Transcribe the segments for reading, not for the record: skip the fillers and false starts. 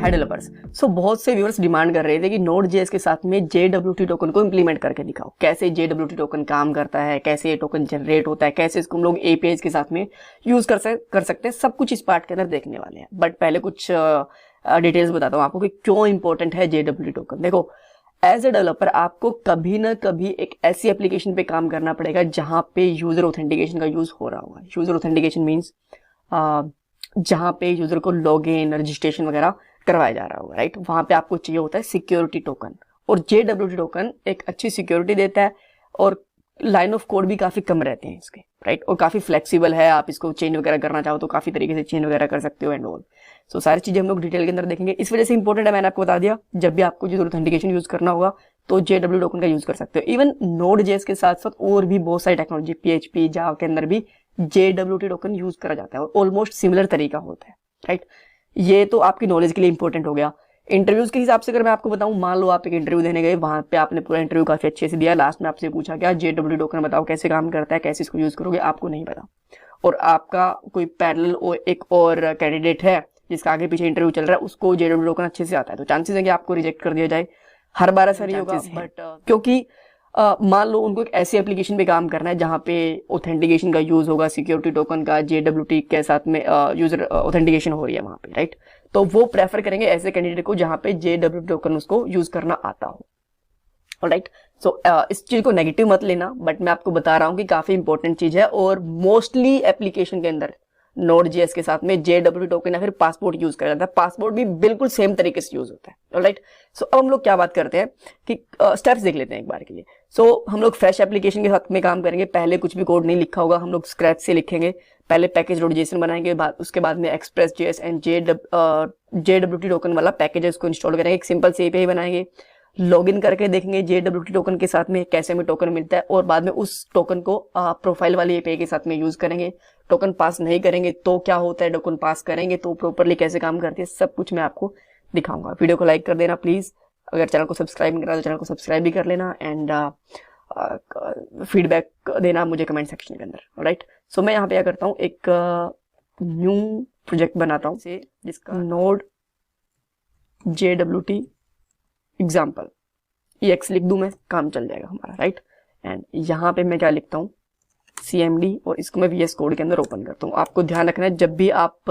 हाय developers. सो बहुत से viewers demand कर रहे थे कि Node.js के साथ में JWT टोकन को इम्प्लीमेंट करके दिखाओ, कैसे JWT टोकन काम करता है, कैसे ये टोकन जनरेट होता है, कैसे इसको हम लोग APIs के साथ में यूज कर सकते हैं। सब कुछ इस पार्ट के अंदर देखने वाले हैं। बट पहले कुछ डिटेल्स बताता हूँ आपको कि क्यों इंपॉर्टेंट है JWT टोकन। देखो, एज ए डेवलपर आपको कभी ना कभी एक ऐसी एप्लीकेशन पे काम करना पड़ेगा जहां पे यूजर ऑथेंटिकेशन का यूज हो रहा होगा। यूजर ऑथेंटिकेशन मीन्स जहां पे यूजर को लॉग इन, रजिस्ट्रेशन वगैरह करवाया जा रहा होगा, राइट। वहां पे आपको चाहिए होता है सिक्योरिटी टोकन, और JWT टोकन एक अच्छी सिक्योरिटी देता है, और लाइन ऑफ कोड भी काफी कम रहते हैं इसके, राइट। और काफी फ्लेक्सिबल है, आप इसको चेंज वगैरह करना चाहो तो काफी तरीके से चेंज वगैरह कर सकते हो एंड ऑल। सो सारी चीजें हम लोग डिटेल के अंदर देखेंगे। इस वजह से इंपॉर्टेंट है, मैंने आपको बता दिया, जब भी आपको जो ऑथेंटिकेशन यूज करना होगा तो JWT टोकन का यूज कर सकते हो। इवन Node.js के साथ साथ और भी बहुत सारी टेक्नोलॉजी, PHP, जावा के अंदर भी JWT टोकन यूज करा जाता है और ऑलमोस्ट सिमिलर तरीका होता है, राइट। ये तो आपकी नॉलेज के लिए इंपॉर्टेंट हो गया। इंटरव्यूज के हिसाब से अगर मैं आपको बताऊं, मान लो आप एक इंटरव्यू देने गए, वहां पे आपने पूरा इंटरव्यू काफी अच्छे से दिया, लास्ट में आपसे पूछा क्या JWT टोकन बताओ कैसे काम करता है, कैसे इसको यूज करोगे, आपको नहीं पता, और आपका कोई पैरेलल और एक और कैंडिडेट है जिसका आगे पीछे इंटरव्यू चल रहा है, उसको JWT टोकन अच्छे से आता है, तो चांसेस है कि आपको रिजेक्ट कर दिया जाए। हर बार ऐसा नहीं होगा, बट क्योंकि मान लो उनको एक ऐसी एप्लीकेशन पे काम करना है जहां पे ऑथेंटिकेशन का यूज होगा, सिक्योरिटी टोकन का JWT के साथ में यूजर ऑथेंटिकेशन हो रही है वहां पे, राइट। तो वो प्रेफर करेंगे ऐसे कैंडिडेट को जहां पे JWT टोकन उसको यूज करना आता हो, राइट। सो इस चीज को नेगेटिव मत लेना, बट मैं आपको बता रहा हूं कि काफी इंपॉर्टेंट चीज है, और मोस्टली एप्लीकेशन के अंदर Node.js के साथ में JWT टोकन या फिर पासपोर्ट यूज करा जाता है। पासपोर्ट भी बिल्कुल सेम तरीके से यूज होता है, राइट। सो अब हम लोग क्या बात करते हैं कि स्टेप्स देख लेते हैं एक बार के लिए। सो हम लोग फ्रेश एप्लीकेशन के साथ में काम करेंगे, पहले कुछ भी कोड नहीं लिखा होगा, हम लोग स्क्रैच से लिखेंगे। पहले पैकेज.json बनाएंगे, उसके बाद में Express.js एंड JWT टोकन वाला पैकेज उसको इंस्टॉल करेंगे, एक सिंपल सी API बनाएंगे, लॉगिन करके देखेंगे JWT टोकन के साथ में कैसे में टोकन मिलता है, और बाद में उस टोकन को प्रोफाइल वाली API के साथ में यूज करेंगे। टोकन पास नहीं करेंगे तो क्या होता है, टोकन पास करेंगे तो प्रॉपरली कैसे काम करती है, सब कुछ मैं आपको दिखाऊंगा। वीडियो को लाइक कर देना प्लीज, अगर चैनल को सब्सक्राइब नहीं करा तो चैनल को सब्सक्राइब भी कर लेना, एंड फीडबैक देना मुझे कमेंट सेक्शन के अंदर, राइट। सो मैं यहाँ पे क्या करता हूँ, एक न्यू प्रोजेक्ट बनाता हूँ जिसका Node JWT एग्जाम्पल EX लिख दूं मैं, काम चल जाएगा हमारा, राइट। एंड यहाँ पे मैं क्या लिखता हूँ, CMD, और इसको मैं VS कोड के अंदर ओपन करता हूँ। आपको ध्यान रखना है, जब भी आप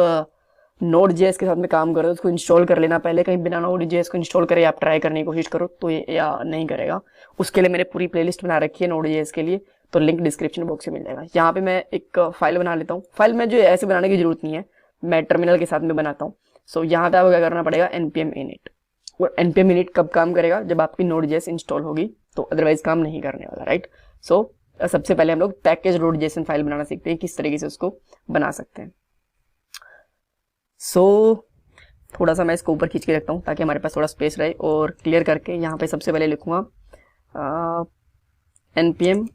Node.js के साथ में काम करो तो उसको इंस्टॉल कर लेना पहले। कहीं बिना Node.js को इंस्टॉल करे आप ट्राई करने की कोशिश करो तो ये या नहीं करेगा। उसके लिए मैंने पूरी प्लेलिस्ट बना रखी है Node.js के लिए, तो लिंक डिस्क्रिप्शन बॉक्स में मिल जाएगा। यहाँ पे मैं एक फाइल बना लेता हूँ। फाइल में जो ऐसे बनाने की जरूरत नहीं है, मैं टर्मिनल के साथ में बनाता हूँ। सो यहाँ पे आपको क्या करना पड़ेगा, npm init। और npm init कब काम करेगा, जब आपकी Node.js इंस्टॉल होगी, तो अदरवाइज काम नहीं करने वाला, राइट। सो सबसे पहले हम लोग पैकेज.json फाइल बनाना सीखते हैं, किस तरीके से उसको बना सकते हैं। सो थोड़ा सा मैं इसको ऊपर खींच के रखता हूँ ताकि हमारे पास थोड़ा स्पेस रहे, और क्लियर करके यहाँ पे सबसे पहले लिखूंगा npm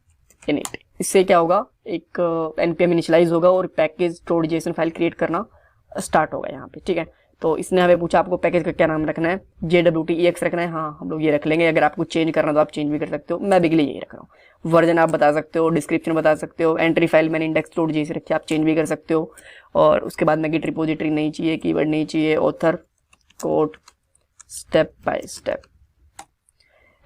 init। इससे क्या होगा, एक npm इनिशियलाइज होगा और पैकेज.json फाइल क्रिएट करना स्टार्ट होगा यहाँ पे, ठीक है। तो इसने हमें पूछा आपको पैकेज का क्या नाम रखना है, JWT EX रखना है, हाँ हम लोग ये रख लेंगे। अगर आपको चेंज करना तो आप चेंज भी कर सकते हो, मैं भी के लिए यही रख रहा हूँ। वर्जन आप बता सकते हो, डिस्क्रिप्शन बता सकते हो, एंट्री फाइल मैंने index.js रखी है, आप चेंज भी कर सकते हो। और उसके बाद में गिट रिपोजिटरी नहीं चाहिए, कीवर्ड नहीं चाहिए, author code step by step,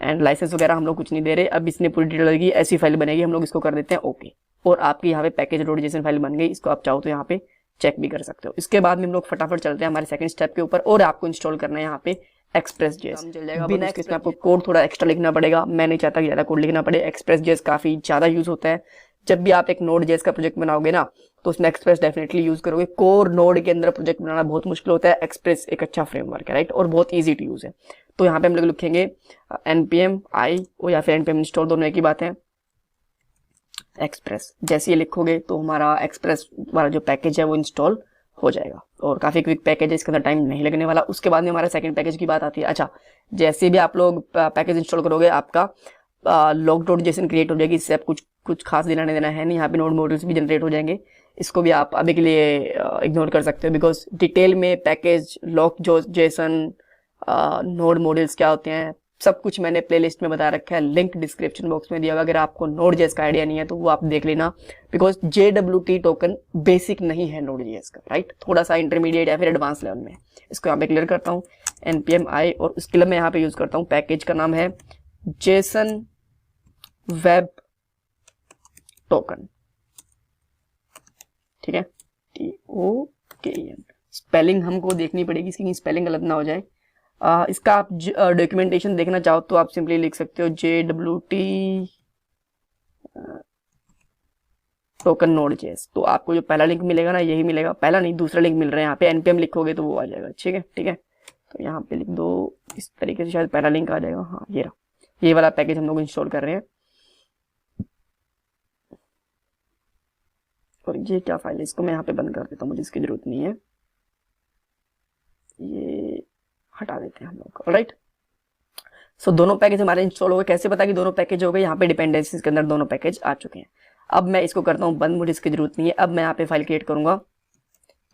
and licence वगैरह हम लोग कुछ नहीं दे रहे। अब इसने पूरी डिटेल लगी, ऐसी फाइल बनेगी, हम लोग इसको कर देते हैं ओके, और आपकी यहाँ पे पैकेज.json फाइल बन गई। इसको आप चाहो तो यहाँ पे चेक भी कर सकते हो। इसके बाद में हम लोग फटाफट चलते हैं हमारे सेकंड स्टेप के ऊपर, और आपको इंस्टॉल करना है यहाँ पे Express.js। चल जाएगा बिना इसमें आपको कोड थोड़ा एक्स्ट्रा लिखना पड़ेगा, मैं नहीं चाहता कि ज्यादा कोड लिखना पड़े। Express.js काफी ज्यादा यूज होता है। जब भी आप एक Node.js का प्रोजेक्ट बनाओगे ना, तो उसमें Express डेफिनेटली यूज करोगे। कोर नोड के अंदर प्रोजेक्ट बनाना बहुत मुश्किल होता है, Express एक अच्छा फ्रेमवर्क है, राइट, और बहुत ईजी टू यूज है। तो यहाँ पे हम लोग लिखेंगे npm i या फिर npm install, दोनों एक ही बात है, Express। जैसे ये लिखोगे तो हमारा Express वाला जो पैकेज है वो इंस्टॉल हो जाएगा, और काफी क्विक पैकेज है, इसके अंदर टाइम नहीं लगने वाला। उसके बाद में हमारा सेकंड पैकेज की बात आती है। अच्छा, जैसे भी आप लोग पैकेज इंस्टॉल करोगे, आपका log.json क्रिएट हो जाएगी। इससे आप कुछ खास देना नहीं देना है नहीं, यहाँ पे नोड मॉड्यूल्स भी जनरेट हो जाएंगे। इसको भी आप अभी के लिए इग्नोर कर सकते हो, बिकॉज डिटेल में पैकेज, log.json, नोड मॉड्यूल्स क्या होते हैं, सब कुछ मैंने प्लेलिस्ट में बता रखा है, लिंक डिस्क्रिप्शन बॉक्स में दिया हुआ। अगर आपको Node.js का आइडिया नहीं है तो वो आप देख लेना, बिकॉज JWT टोकन बेसिक नहीं है Node.js का, राइट, थोड़ा सा इंटरमीडिएट या फिर एडवांस लेवल में। इसको यहाँ पे क्लियर करता हूँ npm i, और उसके लिए मैं यहाँ पे यूज करता हूँ पैकेज का नाम है JSON वेब टोकन, ठीक है, TOKEN। स्पेलिंग हमको देखनी पड़ेगी इसकी, स्पेलिंग गलत ना हो जाए। इसका आप डॉक्यूमेंटेशन देखना चाहो तो आप सिंपली लिख सकते हो JWT टोकन Node.js। तो आपको जो पहला लिंक मिलेगा ना यही मिलेगा, पहला नहीं दूसरा लिंक मिल रहा है यहाँ पे, npm लिखोगे तो वो आ जाएगा, ठीक है, ठीक है। तो यहाँ पे लिख दो इस तरीके से, शायद पहला लिंक आ जाएगा। हाँ ये रहा, ये वाला पैकेज हम लोग इंस्टॉल कर रहे हैं। और ये क्या फाइल है, इसको मैं यहाँ पे बंद कर देता हूँ, मुझे इसकी जरूरत नहीं है, ये हटा देते हैं हम लोग। ऑलराइट, सो दोनों पैकेज हमारे इंस्टॉल हो गए। कैसे पता कि दोनों पैकेज हो गए, यहाँ पे डिपेंडेंसीज के अंदर दोनों पैकेज आ चुके हैं। अब मैं इसको करता हूँ बंद, मुझे इसकी जरूरत नहीं है। अब मैं यहाँ पे फाइल क्रिएट करूंगा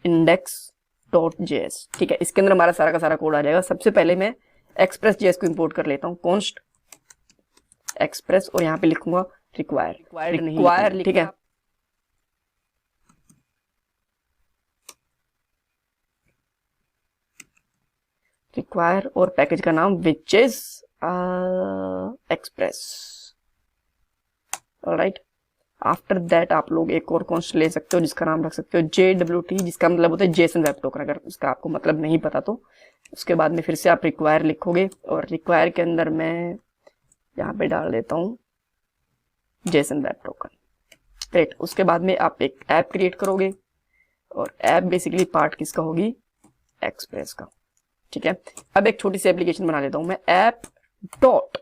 index.js, ठीक है, इसके अंदर हमारा सारा का सारा कोड आ जाएगा। सबसे पहले मैं express.js को इंपोर्ट कर लेता हूँ, const express, और यहाँ पे लिखूंगा require, ठीक है। रिक्वायर और पैकेज का नाम which is express. Alright, after that आप लोग एक और कॉन्स्ट ले सकते हो जिसका नाम रख सकते हो JWT, जिसका मतलब होता है जेसन वेब टोकन। अगर उसका आपको मतलब नहीं पता तो उसके बाद में फिर से आप रिक्वायर लिखोगे, और रिक्वायर के अंदर मैं यहाँ पे डाल देता हूँ जेसन वेब टोकन। ग्रेट, उसके बाद में आप एक ऐप क्रिएट करोगे, और ऐप बेसिकली पार्ट किसका होगी, एक्सप्रेस का, ठीक है। अब एक छोटी सी एप्लीकेशन बना लेता हूं मैं, ऐप डॉट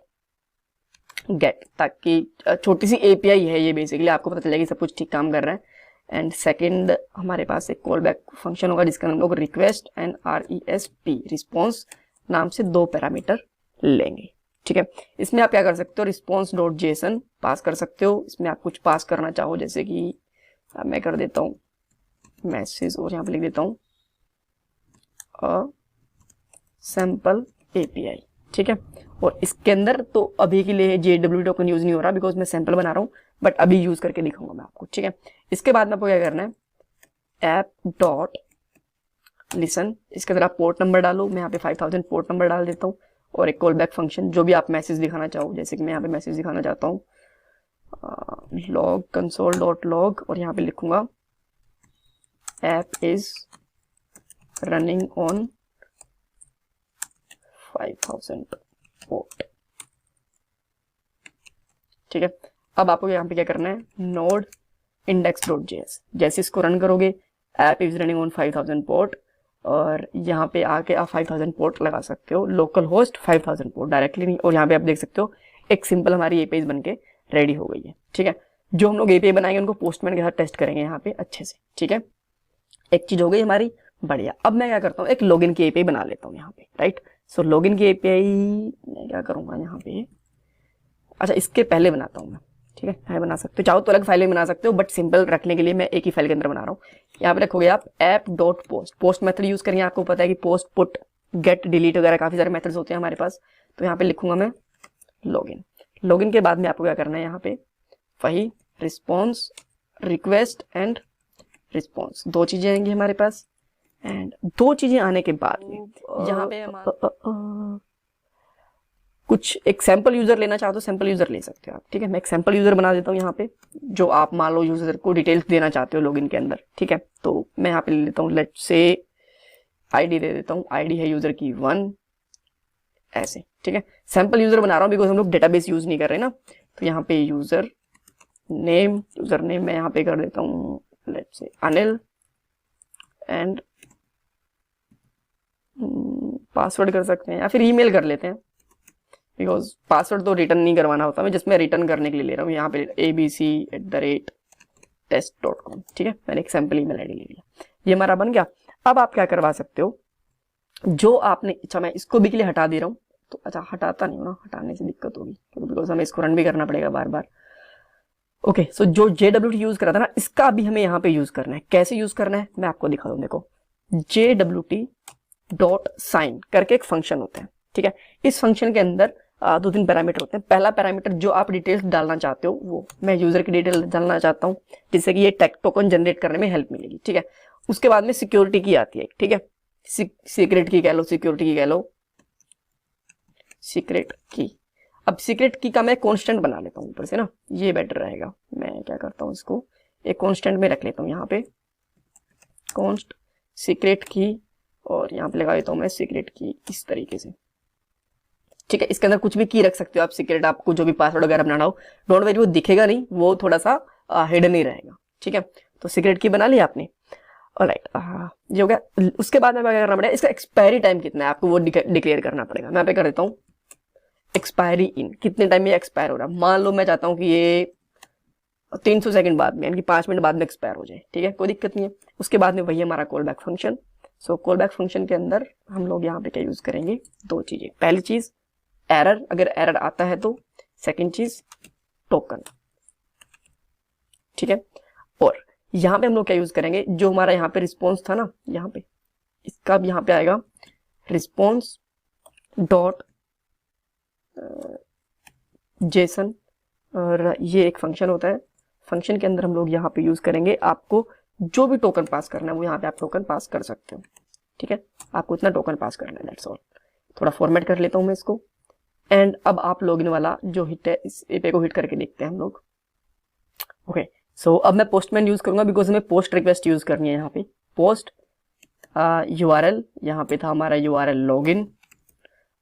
गेट, ताकि छोटी सी एपीआई है ये, बेसिकली आपको पता चलेगा कि सब कुछ ठीक काम कर रहा है। एंड सेकंड हमारे पास एक कॉल बैक फंक्शन होगा जिसका हम लोग रिक्वेस्ट एंड RESP रिस्पॉन्स नाम से 2 पैरामीटर लेंगे, ठीक है। इसमें आप क्या कर सकते हो, response.json पास कर सकते हो। इसमें आप कुछ पास करना चाहो, जैसे कि मैं कर देता हूँ मैसेज, और यहाँ पे लिख देता हूँ सैम्पल API, ठीक है। और इसके अंदर तो अभी के लिए JWT टोकन यूज नहीं हो रहा, बिकॉज मैं सैंपल बना रहा हूँ, बट अभी यूज करके दिखाऊंगा मैं आपको, ठीक है। इसके बाद में आपको क्या करना है, ऐप डॉट लिसन, इसके अंदर आप पोर्ट नंबर डालो, मैं यहाँ पे 5000 पोर्ट नंबर डाल देता हूँ, और एक कॉल बैक फंक्शन, जो भी आप मैसेज दिखाना चाहो, जैसे कि मैं यहाँ पे मैसेज दिखाना चाहता हूँ लॉग कंसोल डॉट लॉग, और यहाँ पे लिखूंगा app is running on 5000 port, ठीक है। अब आपको यहाँ पे क्या करना है, नोड index.js, जैसे इसको रन करोगे app is running on 5000 port, और यहाँ पे आके आप 5000 पोर्ट लगा सकते हो, लोकल होस्ट 5000 पोर्ट डायरेक्टली नहीं। और यहाँ पे आप देख सकते हो एक सिंपल हमारी एपीआई बन के रेडी हो गई है, ठीक है। जो हम लोग एपीआई बनाएंगे उनको पोस्टमैन के साथ टेस्ट करेंगे यहाँ पे अच्छे से, ठीक है। एक चीज हो गई हमारी, बढ़िया। अब मैं क्या करता हूँ, एक लॉगिन की एपीआई बना लेता हूँ यहाँ पे, राइट। सो लॉगिन की एपीआई मैं क्या करूंगा यहाँ पे, अच्छा इसके पहले बनाता हूँ मैं, ठीक है, मैं बना सकते हो, चाहो तो अलग फाइल में बना सकते हो, बट सिंपल रखने के लिए मैं एक ही फाइल के अंदर बना रहा हूँ। यहाँ पे रखोगे आप app dot post, post method use करेंगे, आपको पता है कि पोस्ट पुट गेट डिलीट वगैरह काफी सारे मेथड्स होते हैं हमारे पास। तो यहाँ पे लिखूंगा मैं लॉगिन। लॉगिन के बाद में आपको क्या करना है, यहाँ पे वही रिस्पॉन्स रिक्वेस्ट एंड रिस्पॉन्स, 2 चीजें आएंगी हमारे पास। एंड 2 चीजें आने के बाद यहाँ पे कुछ एक सैंपल यूजर लेना चाहो तो सैंपल यूजर ले सकते हो आप, ठीक है। मैं एक सैंपल यूजर बना देता हूँ यहाँ पे, जो आप मान लो यूजर को डिटेल्स देना चाहते हो लॉगिन के अंदर, ठीक है। तो मैं यहाँ पे ले लेता हूँ, लेट्स से आईडी दे देता हूँ, आईडी है यूजर की 1, ऐसे, ठीक है। सैंपल यूजर बना रहा हूँ बिकॉज हम लोग डेटाबेस यूज नहीं कर रहे ना। तो यहाँ पे यूजर नेम मैं यहाँ पे कर देता हूँ let's say Anil, and password कर सकते हैं या फिर ईमेल कर लेते हैं, बिकॉज पासवर्ड तो रिटर्न नहीं करवाना होता, मैं जिसमें रिटर्न करने के लिए ले रहा हूँ। यहाँ पे abc@test.com, ठीक है, मैंने एक सैंपल ईमेल आईडी ले लिया, ये हमारा बन गया। अब आप क्या करवा सकते हो, जो आपने, अच्छा मैं इसको भी के लिए हटा दे रहा हूँ, तो अच्छा हटाता नहीं हूँ ना, हटाने से दिक्कत होगी बिकॉज हमें इसको रन भी करना पड़ेगा बार बार। ओके, सो जो JWT यूज करा था ना, इसका भी हमें यहाँ पे यूज करना है। कैसे यूज करना है मैं आपको दिखा दूँ, देखो JWT डॉट साइन करके एक फंक्शन होता है, ठीक है। इस फंक्शन के अंदर दो तीन पैरामीटर होते हैं। पहला पैरामीटर जो आप डिटेल्स डालना चाहते हो वो, मैं यूजर की डिटेल डालना चाहता हूँ जिससे कि ये टोकन जनरेट करने में हेल्प मिलेगी, ठीक है। उसके बाद में सिक्योरिटी की आती है, ठीक है, सीक्रेट की कह लो, सिक्योरिटी की कह लो, सीक्रेट की। अब सीक्रेट की का मैं कॉन्स्टेंट बना लेता हूँ ऊपर से ना, ये बेटर रहेगा। मैं क्या करता हूँ, इसको एक कॉन्स्टेंट में रख लेता हूँ, यहाँ पे कॉन्स्ट सीक्रेट की, और यहाँ पे लगा देता हूँ मैं सीक्रेट की इस तरीके से, ठीक है। इसके अंदर कुछ भी की रख सकते हो आप, सीक्रेट आपको जो भी पासवर्ड वगैरह बनाना हो, डोंट वरी वो दिखेगा नहीं, वो थोड़ा सा हिडन ही रहेगा, ठीक है। तो सीक्रेट की बना लिया आपने, ऑलराइट, ये हो गया। उसके बाद में क्या करना पड़ेगा, इसका एक्सपायरी टाइम कितना है आपको वो डिक्लेयर करना पड़ेगा। मैं यहाँ पे कर देता हूँ एक्सपायरी इन, कितने टाइम में एक्सपायर हो रहा है। मान लो मैं चाहता हूँ कि ये 300 सेकंड बाद में, यानी कि 5 मिनट बाद में एक्सपायर हो जाए, ठीक है, कोई दिक्कत नहीं है। उसके बाद में वही हमारा कॉल बैक फंक्शन। सो कॉल बैक फंक्शन के अंदर हम लोग यहाँ पे क्या यूज करेंगे, दो चीजें। पहली चीज एरर, अगर एरर आता है तो। सेकंड चीज टोकन, ठीक है। और यहाँ पे हम लोग क्या यूज करेंगे, जो हमारा यहाँ पे रिस्पॉन्स था ना, यहाँ पे इसका भी यहाँ पे आएगा रिस्पॉन्स डॉट जेसन, और ये एक फंक्शन होता है। फंक्शन के अंदर हम लोग यहाँ पे यूज करेंगे, आपको जो भी टोकन पास करना है वो यहाँ पे आप टोकन पास कर सकते हो, ठीक है। आपको इतना टोकन पास करना है, दैट्स ऑल। थोड़ा फॉर्मेट कर लेता हूँ मैं इसको। एंड अब आप लॉगिन वाला जो हिट है, इस एपीआई को हिट करके देखते हैं हम लोग। ओके, सो अब मैं पोस्टमैन यूज करूंगा बिकॉज हमें पोस्ट रिक्वेस्ट यूज करनी है। यहाँ पे पोस्ट यूआरएल, यहाँ पे था हमारा यूआरएल लॉगिन,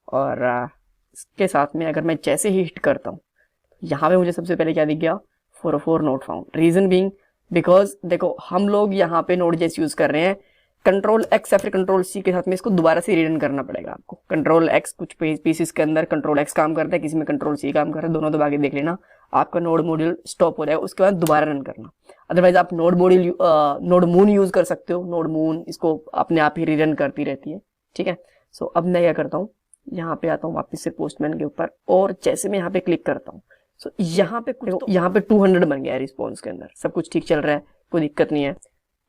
और इसके साथ में अगर मैं जैसे ही हिट करता हूँ, यहाँ पे मुझे सबसे पहले क्या दिख गया, 404 not found. Reason being because देखो हम लोग यहाँ पे नोड.जेएस यूज कर रहे हैं, कंट्रोल एक्स या फिर कंट्रोल सी के साथ में इसको दोबारा से रीरन करना पड़ेगा आपको। कंट्रोल एक्स कुछ पीसीस के अंदर कंट्रोल एक्स काम करता है, किसी में कंट्रोल सी काम करता है, दोनों दबा के देख लेना, आपका नोड मॉड्यूल स्टॉप हो जाएगा, उसके बाद दोबारा रन करना। अदरवाइज आप node module node moon use कर सकते हो, नोड मून इसको अपने आप ही रीरन करती रहती है, ठीक है। सो अब मैं क्या करता हूँ, यहाँ पे आता हूँ वापस से पोस्टमैन के ऊपर, और जैसे मैं यहाँ पे क्लिक करता हूँ, सो यहाँ पे 200 बन गया है रिस्पॉन्स के अंदर, सब कुछ ठीक चल रहा है, कोई दिक्कत नहीं है।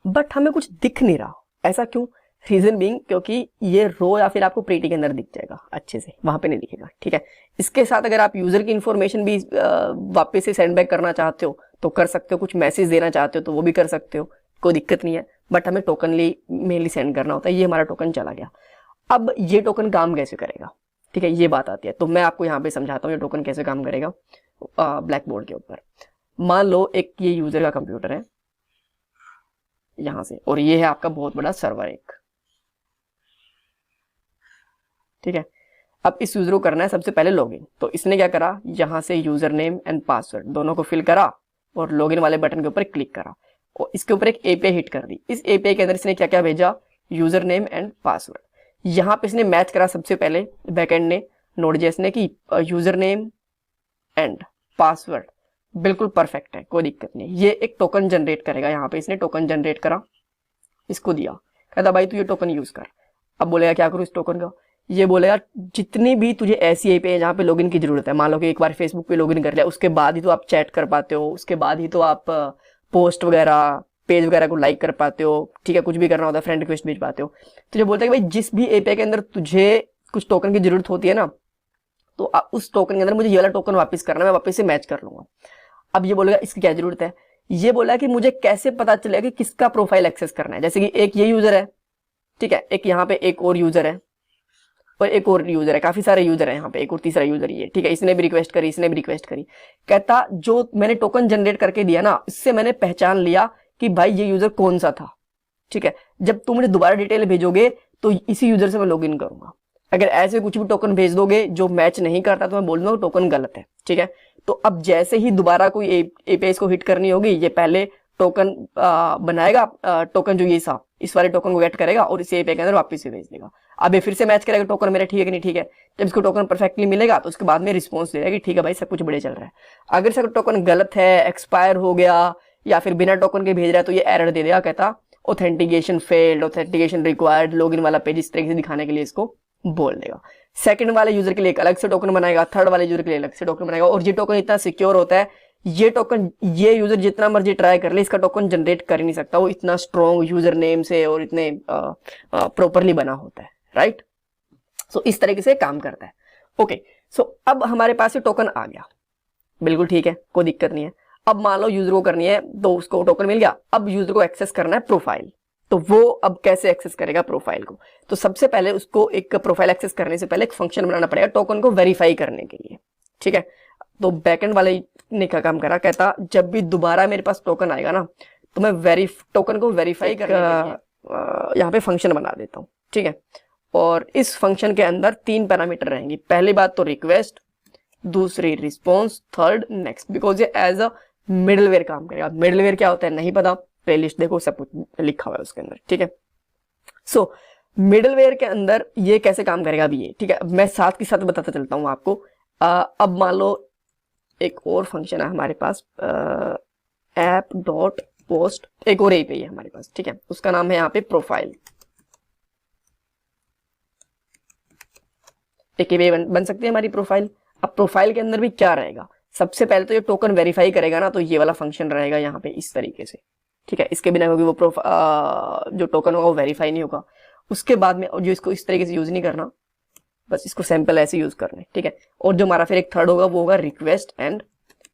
बट हमें कुछ दिख नहीं रहा, ऐसा क्यों? रीजन बीइंग क्योंकि ये रो या फिर आपको प्रीटी के अंदर दिख जाएगा अच्छे से, वहां पे नहीं दिखेगा, ठीक है। इसके साथ अगर आप यूजर की इन्फॉर्मेशन भी वापस से सेंड बैक करना चाहते हो तो कर सकते हो, कुछ मैसेज देना चाहते हो तो वो भी कर सकते हो, कोई दिक्कत नहीं है। बट हमें टोकन मेनली सेंड करना होता है। ये हमारा टोकन चला गया। अब ये टोकन काम कैसे करेगा, ठीक है, ये बात आती है। तो मैं आपको यहाँ पे समझाता हूँ ये टोकन कैसे काम करेगा ब्लैक बोर्ड के ऊपर। मान लो एक ये यूजर का कंप्यूटर है यहां से, और ये है आपका बहुत बड़ा सर्वर एक, ठीक है। अब इस यूजर को करना है सबसे पहले लॉगिन, तो इसने क्या करा, यहां से यूजर नेम एंड पासवर्ड दोनों को फिल करा और लॉगिन वाले बटन के ऊपर क्लिक करा और इसके ऊपर एक एपीआई हिट कर दी। इस एपीआई के अंदर इसने क्या क्या भेजा, यूजर नेम एंड पासवर्ड। यहां पे इसने मैच करा सबसे पहले बैकएंड ने, नोड.जेएस ने, कि यूजर नेम एंड पासवर्ड बिल्कुल परफेक्ट है, कोई दिक्कत नहीं। ये एक टोकन जनरेट करेगा, यहाँ पे इसने टोकन जनरेट करा, इसको दिया, कहता भाई तू ये टोकन यूज कर। अब बोलेगा क्या करूँ इस टोकन का, ये बोलेगा जितनी भी तुझे ऐसी एपीआई जहाँ पे लॉगिन की जरूरत है, मान लो कि एक बार फेसबुक पे लॉगिन कर लिया, उसके बाद ही तो आप चैट कर पाते हो, उसके बाद ही तो आप पोस्ट वगैरह पेज वगैरह को लाइक कर पाते हो, ठीक है, कुछ भी करना होता है, फ्रेंड रिक्वेस्ट भेज पाते हो। तो ये बोलता है कि भाई जिस भी एपीआई के अंदर तुझे कुछ टोकन की जरूरत होती है ना, तो उस टोकन के अंदर मुझे ये वाला टोकन वापस करना, मैं वापस से मैच कर लूंगा। अब ये बोलेगा इसकी क्या जरूरत है, ये बोला कि मुझे कैसे पता चलेगा कि किसका प्रोफाइल एक्सेस करना है। जैसे कि एक ये यूजर है, ठीक है, एक यहाँ पे एक और यूजर है और एक और यूजर है, काफी सारे यूजर है यहाँ पे, एक और तीसरा यूजर ये, ठीक है, इसने भी रिक्वेस्ट करी, इसने भी रिक्वेस्ट करी। कहता जो मैंने टोकन जनरेट करके दिया ना, इससे मैंने पहचान लिया कि भाई ये यूजर कौन सा था, ठीक है। जब तुम मुझे दोबारा डिटेल भेजोगे तो इसी यूजर से मैं लॉग इन करूंगा। अगर ऐसे कुछ भी टोकन भेज दोगे जो मैच नहीं करता तो मैं बोल दूंगा टोकन गलत है, ठीक है। तो अब जैसे ही दोबारा कोई एपीआई को हिट करनी होगी, ये पहले टोकन बनाएगा, टोकन जो ये सा इस वाले टोकन को गेट करेगा और इसे एपीआई के अंदर वापस से भेज देगा। अब ये फिर से मैच करेगा टोकन मेरा ठीक है कि नहीं ठीक है। जब इसको टोकन परफेक्टली मिलेगा तो उसके बाद में रिस्पॉन्स देगा कि ठीक है भाई सब कुछ बढ़िया चल रहा है। अगर इसका टोकन गलत है, एक्सपायर हो गया या फिर बिना टोकन के भेज रहा है तो ये एरर दे देगा, कहता authentication failed, authentication required, login वाला पेज इस तरीके से दिखाने के लिए इसको बोल देगा। सेकंड वाले यूजर के लिए एक अलग से टोकन बनाएगा, थर्ड वाले यूजर के लिए अलग से टोकन बनाएगा। और ये टोकन इतना सिक्योर होता है, ये टोकन ये यूजर जितना मर्जी ट्राई कर ले इसका टोकन जनरेट कर ही नहीं सकता, वो इतना स्ट्रॉन्ग यूजर नेम से और इतने प्रॉपरली बना होता है, राइट। सो इस तरीके से काम करता है। ओके, अब हमारे पास ये टोकन आ गया, बिल्कुल ठीक है, कोई दिक्कत नहीं है। अब मान लो यूजर को करनी है तो उसको टोकन मिल गया, अब यूजर को एक्सेस करना है प्रोफाइल, तो वो अब कैसे एक्सेस करेगा प्रोफाइल को? तो सबसे पहले उसको एक प्रोफाइल एक्सेस करने से पहले एक फंक्शन बनाना पड़ेगा टोकन को वेरीफाई करने के लिए, ठीक है। तो बैकएंड वाले ने क्या काम करा, कहता जब भी दोबारा मेरे पास टोकन आएगा ना तो मैं टोकन को वेरीफाई करने के लिए यहाँ पे फंक्शन बना देता हूँ, ठीक है। और इस फंक्शन के अंदर 3 पैरामीटर रहेंगी, पहली बात तो रिक्वेस्ट, दूसरी रिस्पॉन्स, थर्ड नेक्स्ट, बिकॉज ये एज अ मिडलवेयर काम करेगा। मिडलवेयर क्या होता है नहीं पता, प्लेलिस्ट देखो सब कुछ लिखा हुआ है उसके अंदर, ठीक है। सो मिडलवेयर के अंदर ये कैसे काम करेगा अभी ये, ठीक है। मैं साथ के साथ बताता चलता हूँ आपको। अब मान लो एक और फंक्शन है हमारे पास, ऐप डॉट पोस्ट, एक और एपीआई है हमारे पास, ठीक है, उसका नाम है यहाँ पे प्रोफाइल। एक एपीआई बन सकती है हमारी प्रोफाइल। अब प्रोफाइल के अंदर भी क्या रहेगा, सबसे पहले तो ये टोकन वेरीफाई करेगा ना, तो ये वाला फंक्शन रहेगा यहाँ पे इस तरीके से, ठीक है। इसके बिना क्योंकि वो जो टोकन होगा वो वेरीफाई नहीं होगा। उसके बाद में जो इसको इस तरीके से यूज नहीं करना, बस इसको सैंपल ऐसे यूज करना है, ठीक है। और जो हमारा फिर एक थर्ड होगा वो होगा रिक्वेस्ट एंड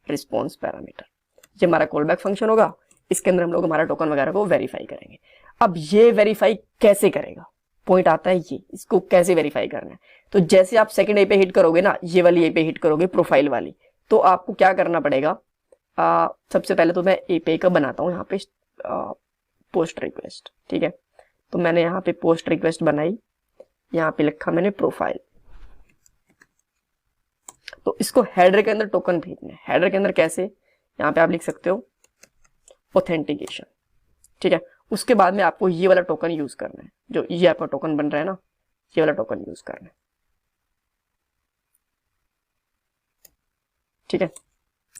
रिस्पॉन्स पैरामीटर, ये हमारा कॉल बैक फंक्शन होगा। इसके अंदर हम लोग हमारा टोकन वगैरह को वेरीफाई करेंगे। अब ये वेरीफाई कैसे करेगा, पॉइंट आता है ये, इसको कैसे वेरीफाई करना है। तो जैसे आप सेकंड ए पे हिट करोगे ना, ये वाली ए पे हिट करोगे प्रोफाइल वाली, तो आपको क्या करना पड़ेगा, सबसे पहले तो मैं एपीआई का बनाता हूँ यहाँ पे पोस्ट रिक्वेस्ट, ठीक है। तो मैंने यहाँ पे पोस्ट रिक्वेस्ट बनाई, यहाँ पे लिखा मैंने प्रोफाइल। तो इसको हेडर के अंदर टोकन भेजना है। हेडर के अंदर कैसे, यहाँ पे आप लिख सकते हो ऑथेंटिकेशन, ठीक है। उसके बाद में आपको ये वाला टोकन यूज करना है, जो ये आपका टोकन बन रहा है ना, ये वाला टोकन यूज करना है, ठीक है,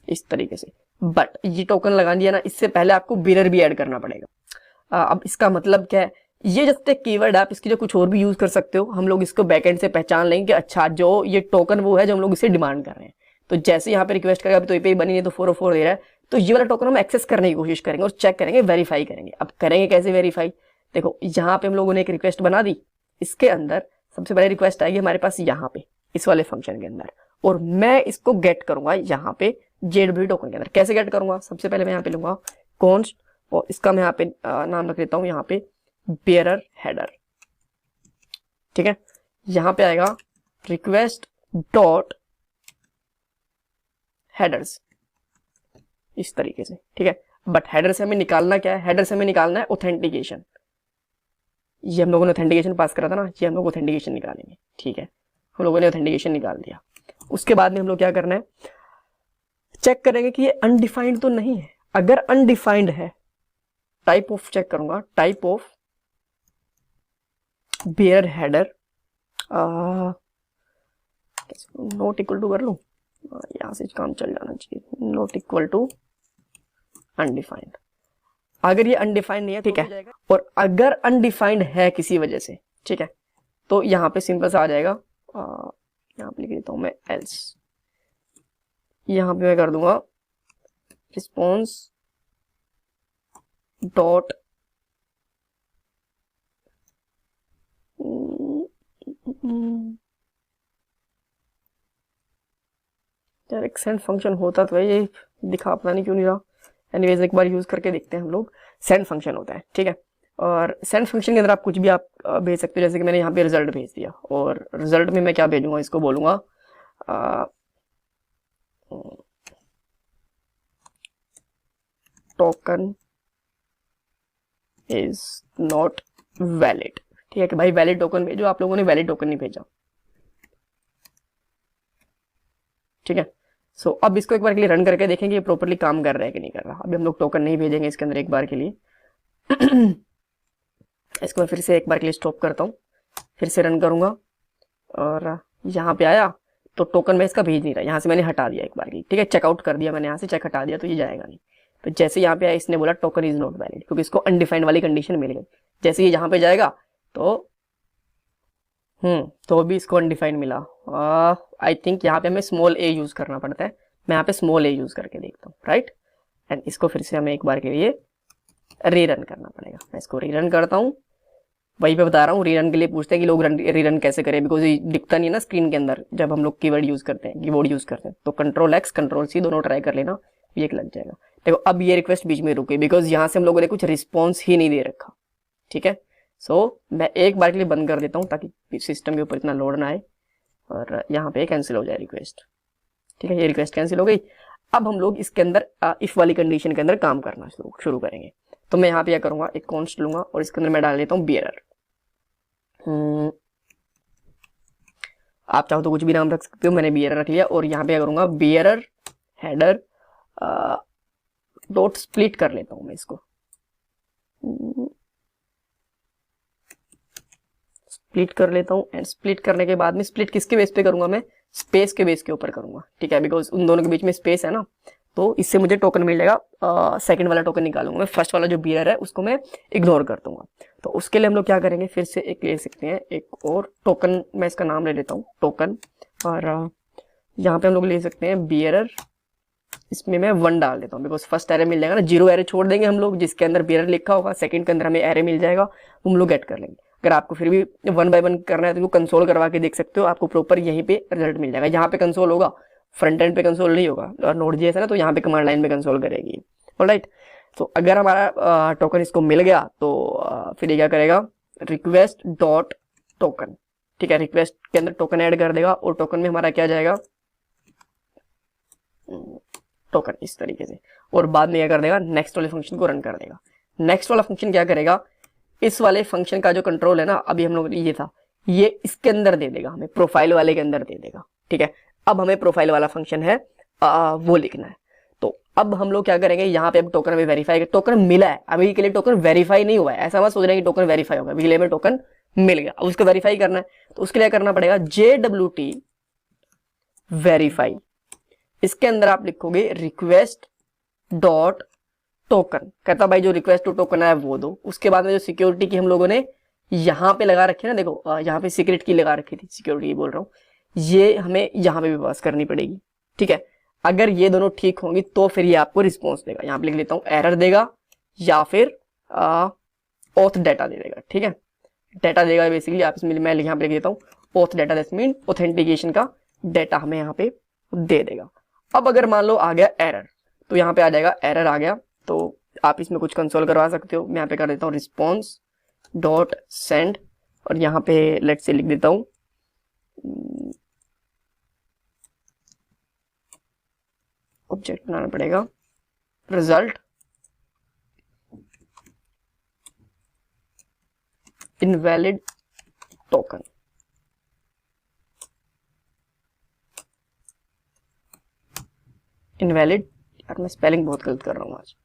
इस तरीके से। बट ये टोकन लगा दिया ना, इससे पहले आपको मिरर भी ऐड करना पड़ेगा। अब इसका मतलब क्या है, ये जस्ट एक कीवर्ड है, आप इसकी जो कुछ और भी यूज कर सकते हो। हम लोग इसको बैकएंड से पहचान लेंगे कि अच्छा जो ये टोकन वो है जो हम लोग इसे डिमांड कर रहे हैं। तो जैसे यहाँ पे रिक्वेस्ट करेगा, अभी तो एपीआई बनी नहीं तो 404 दे रहा है, तो ये वाला टोकन हम एक्सेस करने की कोशिश करेंगे और चेक करेंगे, वेरीफाई करेंगे। अब करेंगे कैसे वेरीफाई, देखो यहाँ पे हम लोगों ने एक रिक्वेस्ट बना दी, इसके अंदर सबसे पहले रिक्वेस्ट आएगी हमारे पास यहाँ पे इस वाले फंक्शन के अंदर, और मैं इसको गेट करूंगा यहाँ पे जेडब्ल्यू टोकन के अंदर। कैसे गेट करूंगा, सबसे पहले मैं यहाँ पे लूंगा कॉन्स्ट, और इसका मैं यहाँ पे नाम रख देता हूँ यहाँ पे बेयरर हेडर, ठीक है। यहाँ पे आएगा रिक्वेस्ट डॉट हेडर्स, इस तरीके से, ठीक है। बट हेडर से हमें निकालना क्या है, हेडर से हमें निकालना है ऑथेंटिकेशन। ये हम लोगों ने ऑथेंटिकेशन पास करा था ना, ये हम लोग ऑथेंटिकेशन निकालेंगे, ठीक है। हम लोगों ने ऑथेंटिकेशन निकाल दिया। उसके बाद में हम लोग क्या करना है, चेक करेंगे कि ये अनडिफाइंड तो नहीं है। अगर अनडिफाइंड है, टाइप ऑफ चेक करूंगा, type of bearer header not equal to कर लूं, यहां से काम चल जाना चाहिए, नॉट इक्वल टू अनडिफाइंड। अगर ये अनडिफाइंड नहीं है, ठीक है, और अगर अनडिफाइंड है किसी वजह से, ठीक है, तो यहाँ पे सिंपल सा आ जाएगा, यहाँ पे लिख देता हूं मैं एल्स, यहाँ पे मैं कर दूंगा रिस्पॉन्स डॉट यार एक सेंड फंक्शन होता तो ये दिखा, पता नहीं क्यों नहीं रहा। एनीवेज एक बार यूज करके देखते हैं हम लोग। सेंड फंक्शन होता है, ठीक है, और सेंड फंक्शन के अंदर आप कुछ भी आप भेज सकते हो। जैसे कि मैंने यहाँ पे रिजल्ट भेज दिया, और रिजल्ट में मैं क्या भेजूंगा, इसको बोलूंगा टोकन इज नॉट वैलिड, ठीक है, कि भाई वैलिड टोकन भेजो। आप लोगों ने वैलिड टोकन नहीं भेजा, ठीक है। सो अब इसको एक बार के लिए रन करके देखेंगे ये प्रॉपर्ली काम कर रहा है कि नहीं कर रहा। अभी हम लोग टोकन नहीं भेजेंगे इसके अंदर एक बार के लिए। इसको मैं फिर से एक बार के लिए स्टॉप करता हूँ, फिर से रन करूंगा, और यहाँ पे आया तो टोकन मैं इसका भेज नहीं रहा, यहाँ से मैंने हटा दिया एक बार के लिए, ठीक है, चेकआउट कर दिया मैंने, यहाँ से चेक हटा दिया, तो ये जाएगा नहीं। तो जैसे यहाँ पे आया, इसने बोला टोकन इज नॉट वैलिड, क्योंकि इसको अनडिफाइंड वाली कंडीशन मिल गई। जैसे ये यहाँ पे जाएगा तो अभी इसको अनडिफाइंड मिला। आई थिंक यहाँ पे हमें स्मॉल ए यूज करना पड़ता है। मैं यहाँ पे स्मॉल ए यूज करके देखता हूँ, राइट। एंड इसको फिर से हमें एक बार के लिए रीरन करना पड़ेगा। मैं इसको रीरन करता हूँ, वही पे बता रहा हूँ, रीरन के लिए पूछते हैं कि लोग रीरन कैसे करें, बिकॉज ये दिखता नहीं है ना स्क्रीन के अंदर जब हम लोग कीवर्ड यूज करते हैं, कीबोर्ड यूज करते हैं। तो Ctrl+X Ctrl+C दोनों ट्राई कर लेना, ये लग जाएगा। देखो अब ये रिक्वेस्ट बीच में रुकी बिकॉज यहाँ से हम लोगों ने कुछ रिस्पॉन्स ही नहीं दे रखा, ठीक है। सो मैं एक बार के लिए बंद कर देता हूँ ताकि सिस्टम के ऊपर इतना लोड ना आए, और यहाँ पे कैंसिल हो जाए रिक्वेस्ट, ठीक है। ये रिक्वेस्ट कैंसिल हो गई। अब हम लोग इसके अंदर इफ वाली कंडीशन के अंदर काम करना शुरू करेंगे। तो मैं यहाँ पे क्या करूंगा, एक कॉन्स्ट लूंगा और इसके अंदर मैं डाल देता हूँ बियरर। आप चाहो तो कुछ भी नाम रख सकते हो, मैंने बियरर रख लिया। और यहाँ पे क्या करूंगा, बियरर हेडर डॉट स्प्लिट कर लेता हूं मैं इसको, स्प्लिट कर लेता हूं। एंड स्प्लिट करने के बाद में स्प्लिट किसके बेस पे करूंगा, मैं स्पेस के बेस के ऊपर करूंगा, ठीक है, बिकॉज उन दोनों के बीच में स्पेस है ना, तो इससे मुझे टोकन मिल जाएगा। सेकंड वाला टोकन निकालूंगा मैं, फर्स्ट वाला जो बियर है उसको मैं इग्नोर कर दूंगा। तो उसके लिए हम लोग क्या करेंगे, फिर से एक ले सकते हैं, एक और टोकन, मैं इसका नाम ले लेता हूँ टोकन, और यहाँ पे हम लोग ले सकते हैं बियरर, इसमें मैं 1 डाल देता हूँ बिकॉज फर्स्ट एरे मिल जाएगा ना, 0 एरे छोड़ देंगे हम लोग जिसके अंदर बियरर लिखा होगा, सेकंड के अंदर हमें एरे मिल जाएगा, हम लोग गेट कर लेंगे। अगर आपको फिर भी 1 बाय 1 करना है तो कंसोल करवा के देख सकते हो, आपको प्रॉपर यहीं पे रिजल्ट मिल जाएगा। यहाँ पे कंसोल होगा, फ्रंट एंड पे कंसोल नहीं होगा, और Node.js है ना तो यहाँ पे कमांड लाइन में कंसोल करेगी। ऑलराइट, तो अगर हमारा टोकन इसको मिल गया तो फिर ये क्या करेगा, रिक्वेस्ट डॉट टोकन, ठीक है, रिक्वेस्ट के अंदर टोकन ऐड कर देगा और टोकन में हमारा क्या जाएगा, टोकन इस तरीके से, और बाद में क्या कर देगा, नेक्स्ट वाले फंक्शन को रन कर देगा। नेक्स्ट वाला फंक्शन क्या करेगा, इस वाले फंक्शन का जो कंट्रोल है ना, अभी हम लोग ये था, ये इसके अंदर दे देगा हमें, प्रोफाइल वाले के अंदर दे देगा, ठीक है। अब हमें प्रोफाइल वाला फंक्शन है वो लिखना है। तो अब हम लोग क्या करेंगे, यहाँ पे अब टोकन में वेरीफाई, टोकन मिला है, अभी के लिए टोकन वेरीफाई नहीं हुआ है, ऐसा मत सोच रहे हैं कि टोकन वेरीफाई होगा, अभी के लिए हमें टोकन मिल गया, अब उसको वेरीफाई करना है। तो उसके लिए करना पड़ेगा JWT वेरीफाई, इसके अंदर आप लिखोगे रिक्वेस्ट डॉट टोकन, कहता भाई जो रिक्वेस्ट टू टोकन है वो दो। उसके बाद में जो सिक्योरिटी की हम लोगों ने यहाँ पे लगा रखी है ना, देखो यहाँ पे सीक्रेट की लगा रखी थी, सिक्योरिटी बोल रहा हूँ, ये हमें यहाँ पे भी पास करनी पड़ेगी, ठीक है। अगर ये दोनों ठीक होंगी तो फिर ये आपको रिस्पॉन्स देगा, यहाँ पे लिख लेता हूँ एरर देगा या फिर ऑथ डाटा दे देगा, ठीक है, डाटा देगा बेसिकली। आप इसमें मैं यहाँ पे लिख देता हूँ auth data, that's mean authentication का डाटा हमें यहाँ पे दे देगा। अब अगर मान लो आ गया एरर, तो यहाँ पे आ जाएगा एरर आ गया, तो आप इसमें कुछ कंसोल करवा सकते हो। मैं यहाँ पे कर देता हूँ रिस्पॉन्स डॉट सेंड, और यहाँ पे लेट्स से लिख देता हूँ ऑब्जेक्ट बनाना पड़ेगा, रिजल्ट इनवैलिड टोकन, इनवैलिड, यार मैं स्पेलिंग बहुत गलत कर रहा हूँ आज,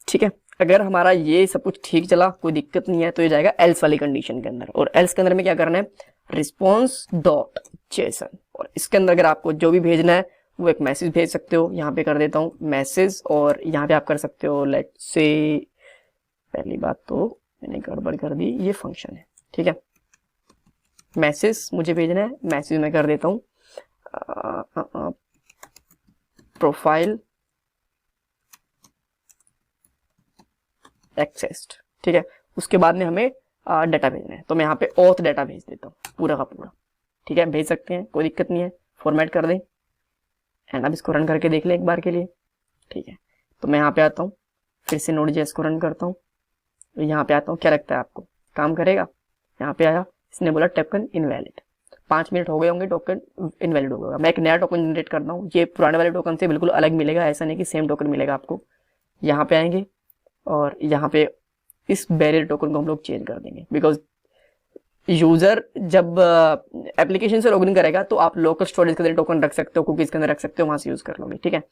ठीक है। अगर हमारा ये सब कुछ ठीक चला, कोई दिक्कत नहीं है, तो ये जाएगा एल्स वाली कंडीशन के अंदर, और एल्स के अंदर में क्या करना है, रिस्पॉन्स डॉट जेसन, और इसके अंदर अगर आपको जो भी भेजना है वो एक मैसेज भेज सकते हो। यहाँ पे कर देता हूँ मैसेज, और यहाँ पे आप कर सकते हो लेट्स से, पहली बात तो मैंने गड़बड़ कर दी, ये फंक्शन है, ठीक है, मैसेज मुझे भेजना है, मैसेज में कर देता हूँ प्रोफाइल एक्सेस्ड, ठीक है। उसके बाद में हमें डाटा भेजना है, तो मैं यहाँ पे ऑथ डाटा भेज देता हूँ पूरा का पूरा, ठीक है, भेज सकते हैं, कोई दिक्कत नहीं है, फॉर्मेट कर दें एंड अब इसको रन करके देख लें एक बार के लिए, ठीक है। तो मैं यहाँ पे आता हूँ, फिर से Node.js को रन करता हूँ, तो यहाँ पे आता हूँ, क्या लगता है आपको काम करेगा, यहाँ पे आया, इसने बोला टोकन इनवैलिड, 5 मिनट हो गए होंगे, टोकन इनवैलिड हो गया। मैं एक नया टोकन जनरेट करता हूँ, ये पुराने वाले टोकन से बिल्कुल अलग मिलेगा, ऐसा नहीं कि सेम टोकन मिलेगा आपको। यहाँ पे आएंगे और यहाँ पे इस बैरियर टोकन को हम लोग चेंज कर देंगे, बिकॉज यूजर जब एप्लीकेशन से लॉगिन करेगा तो आप लोकल स्टोरेज के अंदर टोकन रख सकते हो, कुकीज के अंदर रख सकते हो, वहां से यूज कर लोगे, ठीक है।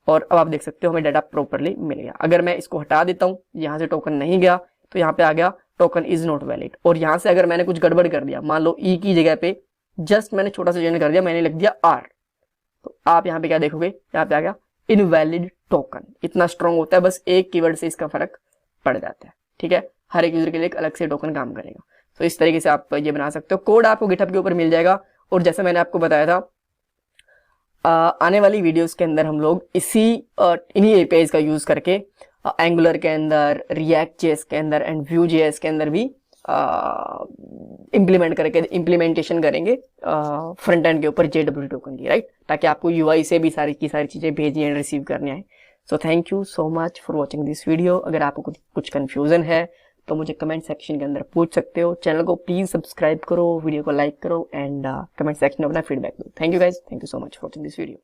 और अब आप देख सकते हो हमें डाटा प्रॉपरली मिल गया। अगर मैं इसको हटा देता हूँ, यहाँ से टोकन नहीं गया, तो यहाँ पे आ गया टोकन इज नॉट वैलिड, और यहाँ से अगर मैंने कुछ गड़बड़ कर दिया, मान लो ई की जगह पे जस्ट मैंने छोटा सा चेंज कर दिया, मैंने लिख दिया आर, तो आप यहाँ पे क्या देखोगे, यहाँ पे आ गया इनवैलिड टोकन। इतना स्ट्रॉन्ग होता है, बस एक कीवर्ड से इसका फर्क पड़ जाता है, ठीक है। हर एक यूजर के लिए एक अलग से टोकन काम करेगा। तो इस तरीके से आप ये बना सकते हो। कोड आपको गिटहब के ऊपर मिल जाएगा, और जैसे मैंने आपको बताया था आने वाली वीडियोस के अंदर हम लोग इन्हीं एपीआईज का यूज करके एंगुलर के अंदर, रिएक्ट जेएस के अंदर एंड व्यू जेएस के अंदर भी इम्प्लीमेंटेशन करेंगे फ्रंट एंड के ऊपर JWT टोकन की, राइट, ताकि आपको UI से भी सारी चीजें भेजनी एंड रिसीव करनी आए। So thank you so much for watching this video. अगर आपको कुछ कंफ्यूजन है तो मुझे कमेंट सेक्शन के अंदर पूछ सकते हो। चैनल को प्लीज सब्सक्राइब करो, वीडियो को लाइक करो एंड कमेंट सेक्शन में अपना फीडबैक दो। Thank you guys, thank you so much for watching this video.